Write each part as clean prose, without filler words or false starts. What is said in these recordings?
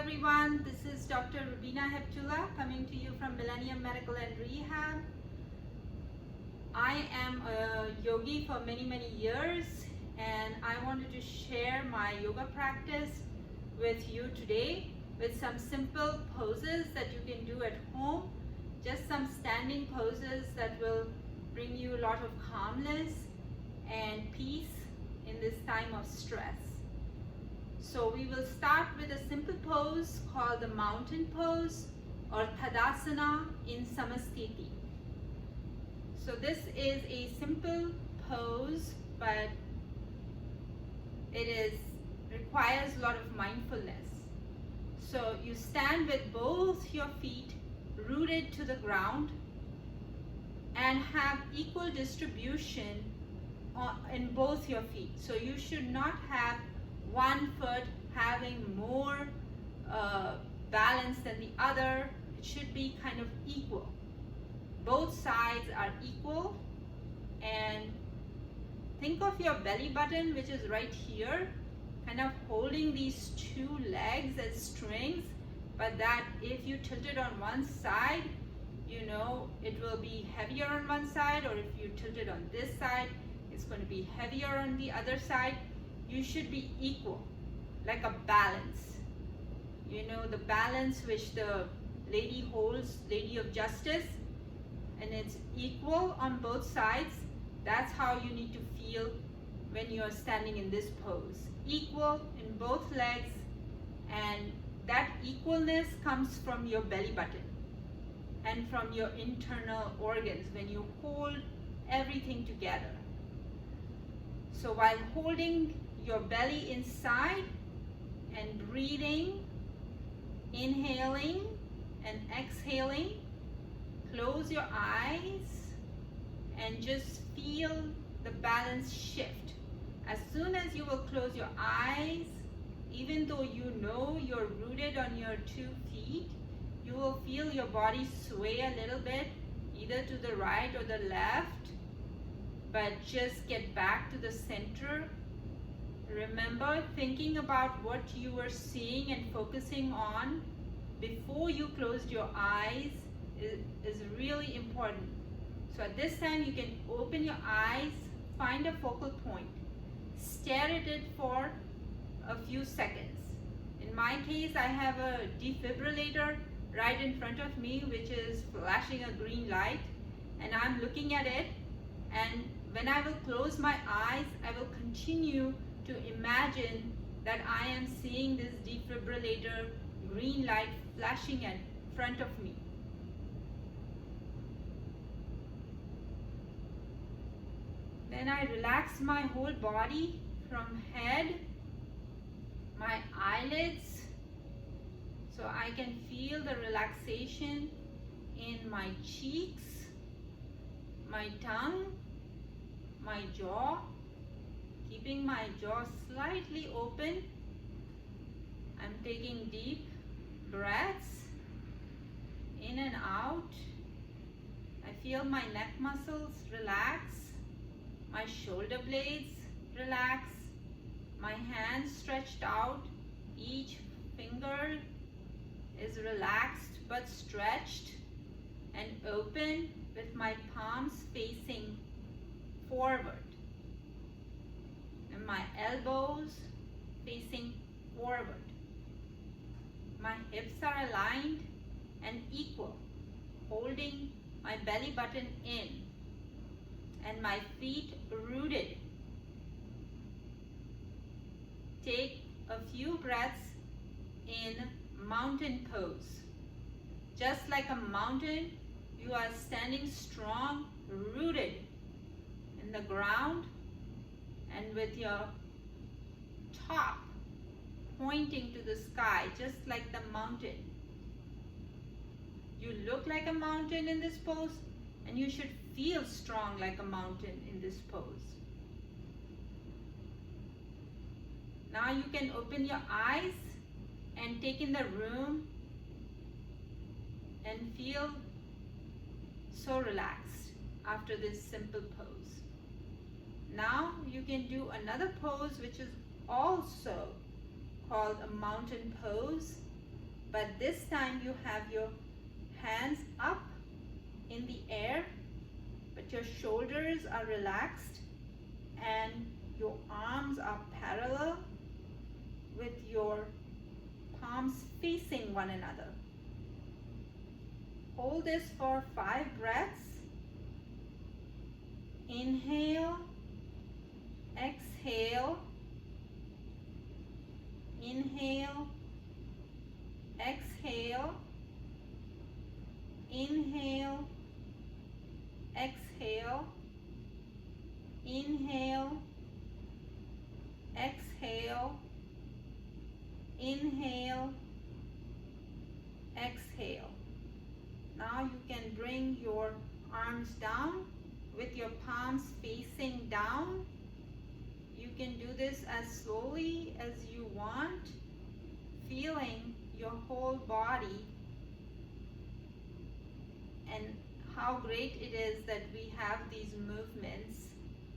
everyone, this is Dr. Rubina Heptula coming to you from Millennium Medical and Rehab. I am a yogi for many years, and I wanted to share my yoga practice with you today with some simple poses that you can do at home, just some standing poses that will bring you a lot of calmness and peace in this time of stress. So we will start with a simple pose called the mountain pose or Tadasana in Samasthiti. So this is a simple pose, but it requires a lot of mindfulness. So you stand with both your feet rooted to the ground and have equal distribution in both your feet. So you should not have one foot having more balance than the other. It should be kind of equal. Both sides are equal, and think of your belly button, which is right here, kind of holding these two legs as strings, but that if you tilt it on one side, you know it will be heavier on one side, or if you tilt it on this side, it's going to be heavier on the other side. You should be equal, like a balance. You know, the balance which the lady holds, Lady of Justice, and it's equal on both sides. That's how you need to feel when you're standing in this pose. Equal in both legs, and that equalness comes from your belly button and from your internal organs when you hold everything together. So while holding your belly inside and breathing, inhaling and exhaling, close your eyes and just feel the balance shift. As soon as you will close your eyes, even though you know you're rooted on your 2 feet, you will feel your body sway a little bit, either to the right or the left, but just get back to the center. Remember, thinking about what you were seeing and focusing on before you closed your eyes is really important. So at this time, you can open your eyes, find a focal point, stare at it for a few seconds. In my case, I have a defibrillator right in front of me, which is flashing a green light, and I'm looking at it. And when I will close my eyes, I will continue to imagine that I am seeing this defibrillator green light flashing in front of me. Then I relax my whole body from head, my eyelids, so I can feel the relaxation in my cheeks, my tongue, my jaw, keeping my jaw slightly open. I'm taking deep breaths in and out. I feel my neck muscles relax, my shoulder blades relax, my hands stretched out. Each finger is relaxed but stretched and open, with my palms facing forward and my elbows facing forward. My hips are aligned and equal, holding my belly button in and my feet rooted. Take a few breaths in mountain pose. Just like a mountain, you are standing strong, rooted in the ground, and with your top pointing to the sky, just like the mountain. You look like a mountain in this pose, and you should feel strong like a mountain in this pose. Now you can open your eyes and take in the room and feel so relaxed after this simple pose. Now you can do another pose which is also called a mountain pose, but this time you have your hands up in the air, but your shoulders are relaxed and your arms are parallel with your palms facing one another. Hold this for 5 breaths. Inhale, exhale, inhale, exhale, inhale, exhale, inhale, exhale, inhale, exhale. Now you can bring your arms down with your palms facing down. You can do this as slowly as you want, feeling your whole body and how great it is that we have these movements.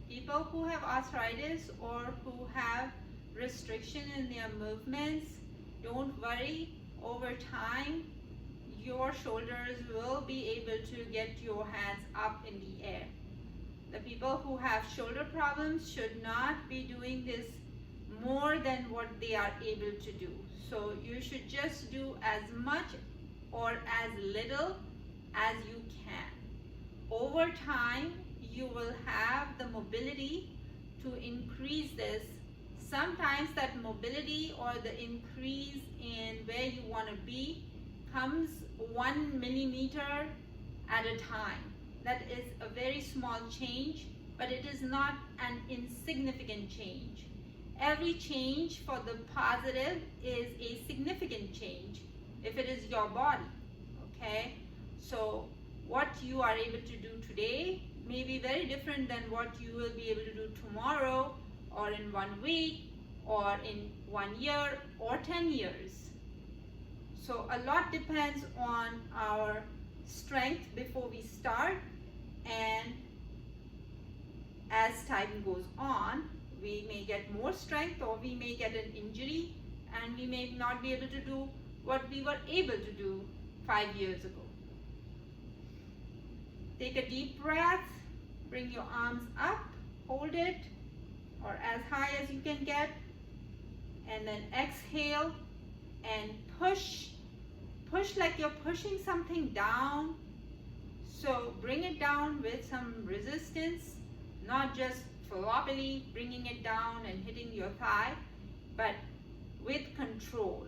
People who have arthritis or who have restriction in their movements, don't worry, over time your shoulders will be able to get your hands up in the air. The people who have shoulder problems should not be doing this more than what they are able to do. So you should just do as much or as little as you can. Over time, you will have the mobility to increase this. Sometimes that mobility or the increase in where you want to be comes 1 millimeter at a time. That is a very small change, but it is not an insignificant change. Every change for the positive is a significant change if it is your body, okay? So what you are able to do today may be very different than what you will be able to do tomorrow or in 1 week or in 1 year or 10 years. So a lot depends on our strength before we start, and as time goes on, we may get more strength or we may get an injury and we may not be able to do what we were able to do 5 years ago. Take a deep breath, bring your arms up, hold it or as high as you can get, and then exhale and push like you're pushing something down. So bring it down with some resistance, not just floppily bringing it down and hitting your thigh, but with control.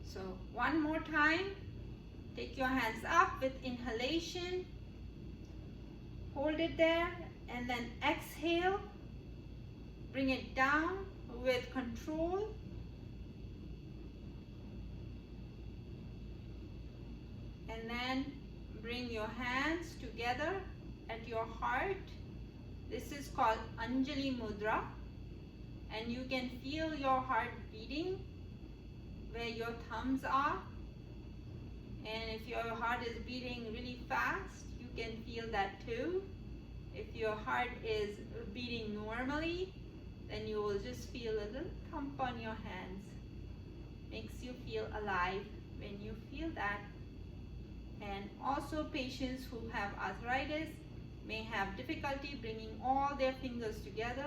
So one more time, take your hands up with inhalation, hold it there, and then exhale, bring it down with control. And then bring your hands together at your heart. This is called Anjali Mudra, and you can feel your heart beating where your thumbs are. And if your heart is beating really fast, you can feel that too. If your heart is beating normally, then you will just feel a little thump on your hands. Makes you feel alive when you feel that. And also patients who have arthritis may have difficulty bringing all their fingers together.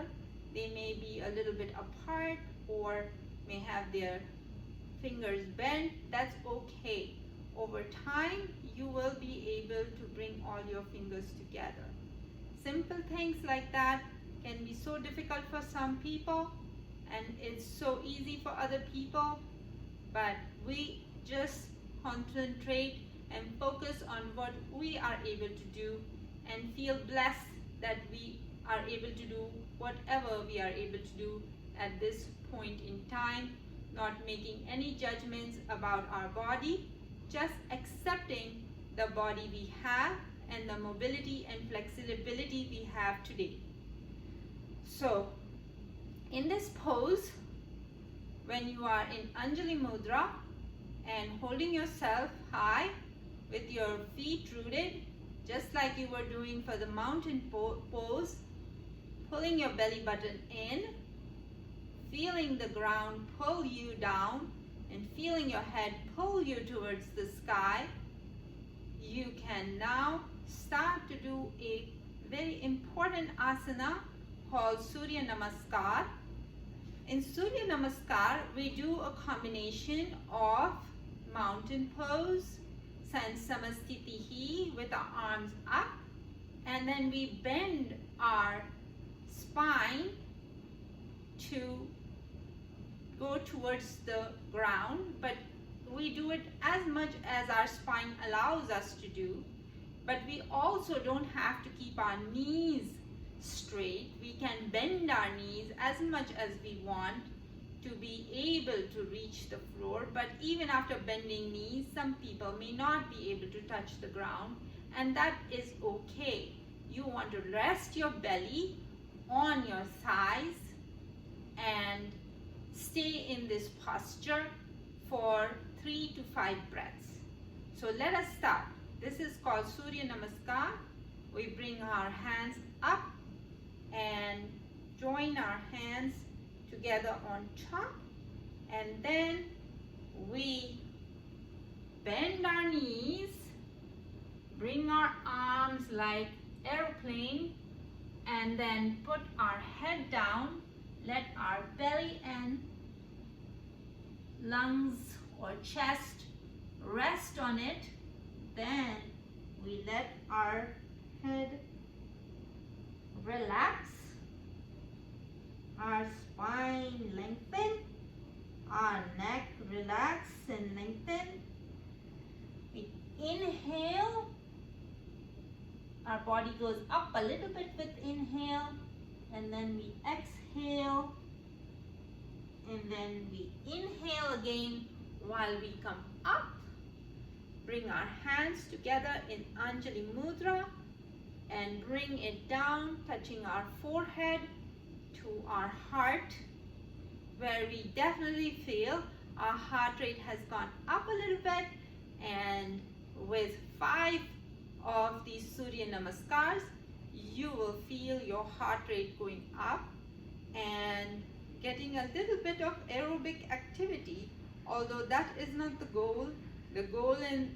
They may be a little bit apart or may have their fingers bent. That's okay. Over time, you will be able to bring all your fingers together. Simple things like that can be so difficult for some people and it's so easy for other people, but we just concentrate and focus on what we are able to do and feel blessed that we are able to do whatever we are able to do at this point in time, not making any judgments about our body, just accepting the body we have and the mobility and flexibility we have today. So in this pose, when you are in Anjali Mudra and holding yourself high with your feet rooted, just like you were doing for the mountain pose, pulling your belly button in, feeling the ground pull you down and feeling your head pull you towards the sky, you can now start to do a very important asana called Surya Namaskar. In Surya Namaskar, we do a combination of mountain pose, Samastitihi with our arms up, and then we bend our spine to go towards the ground, but we do it as much as our spine allows us to do. But we also don't have to keep our knees straight. We can bend our knees as much as we want to be able to reach the floor. But even after bending knees, some people may not be able to touch the ground, and that is okay. You want to rest your belly on your thighs and stay in this posture for 3 to 5 breaths. So let us start. This is called Surya Namaskar. We bring our hands up and join our hands together on top, and then we bend our knees, bring our arms like airplane, and then put our head down. Let our belly and lungs or chest rest on it. Then we let our head relax, our spine lengthen, our neck relax and lengthen. We inhale, our body goes up a little bit with inhale, and then we exhale, and then we inhale again while we come up. Bring our hands together in Anjali Mudra and bring it down, touching our forehead to our heart, where we definitely feel our heart rate has gone up a little bit. And with 5 of these Surya Namaskars, you will feel your heart rate going up and getting a little bit of aerobic activity, although that is not the goal. The goal in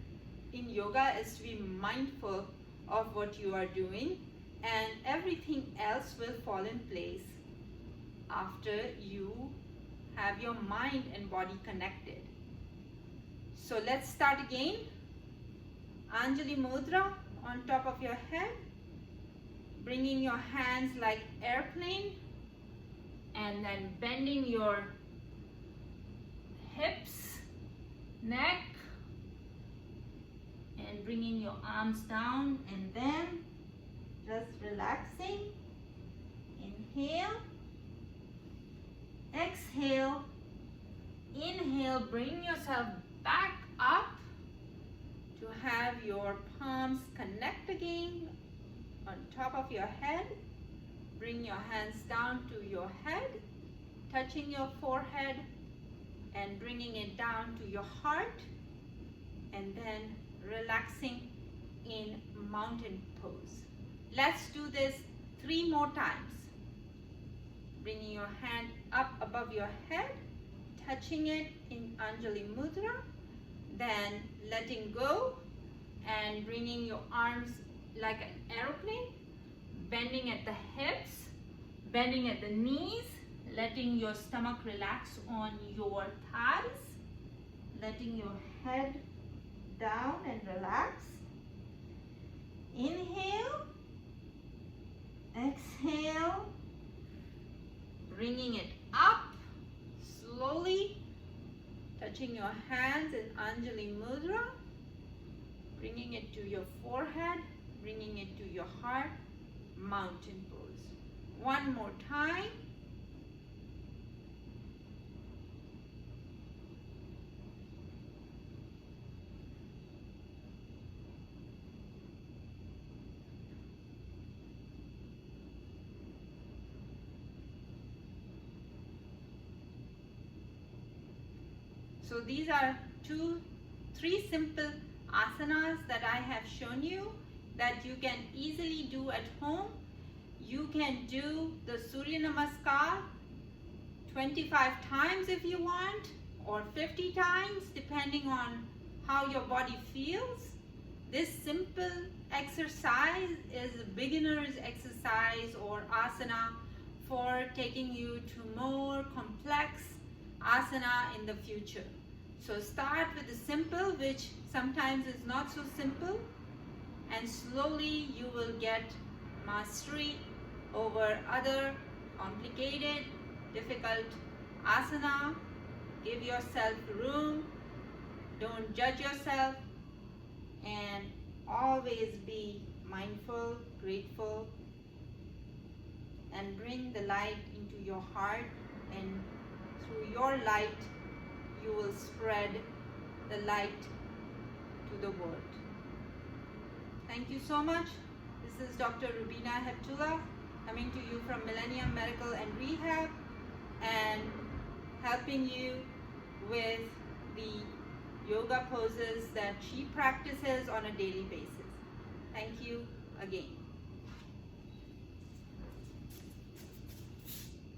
yoga is to be mindful of what you are doing, and everything else will fall in place after you have your mind and body connected. So let's start again. Anjali Mudra on top of your head, bringing your hands like airplane, and then bending your hips, neck, and bringing your arms down, and then just relaxing. Inhale, exhale, inhale, bring yourself back up to have your palms connect again on top of your head. Bring your hands down to your head, touching your forehead and bringing it down to your heart, and then relaxing in mountain pose. Let's do this 3 more times. Bringing your hand up above your head, touching it in Anjali Mudra, then letting go and bringing your arms like an aeroplane, bending at the hips, bending at the knees, letting your stomach relax on your thighs, letting your head down and relax. Inhale, exhale, bringing it up slowly, touching your hands in Anjali Mudra, bringing it to your forehead, bringing it to your heart, mountain pose. One more time. So these are 3 simple asanas that I have shown you that you can easily do at home. You can do the Surya Namaskar 25 times if you want, or 50 times depending on how your body feels. This simple exercise is a beginner's exercise or asana for taking you to more complex asana in the future. So start with the simple, which sometimes is not so simple, and slowly you will get mastery over other complicated, difficult asana. Give yourself room, don't judge yourself, and always be mindful, grateful, and bring the light into your heart, and through your light you will spread the light to the world. Thank you so much. This is Dr. Rubina Heptula coming to you from Millennium Medical and Rehab and helping you with the yoga poses that she practices on a daily basis. Thank you again.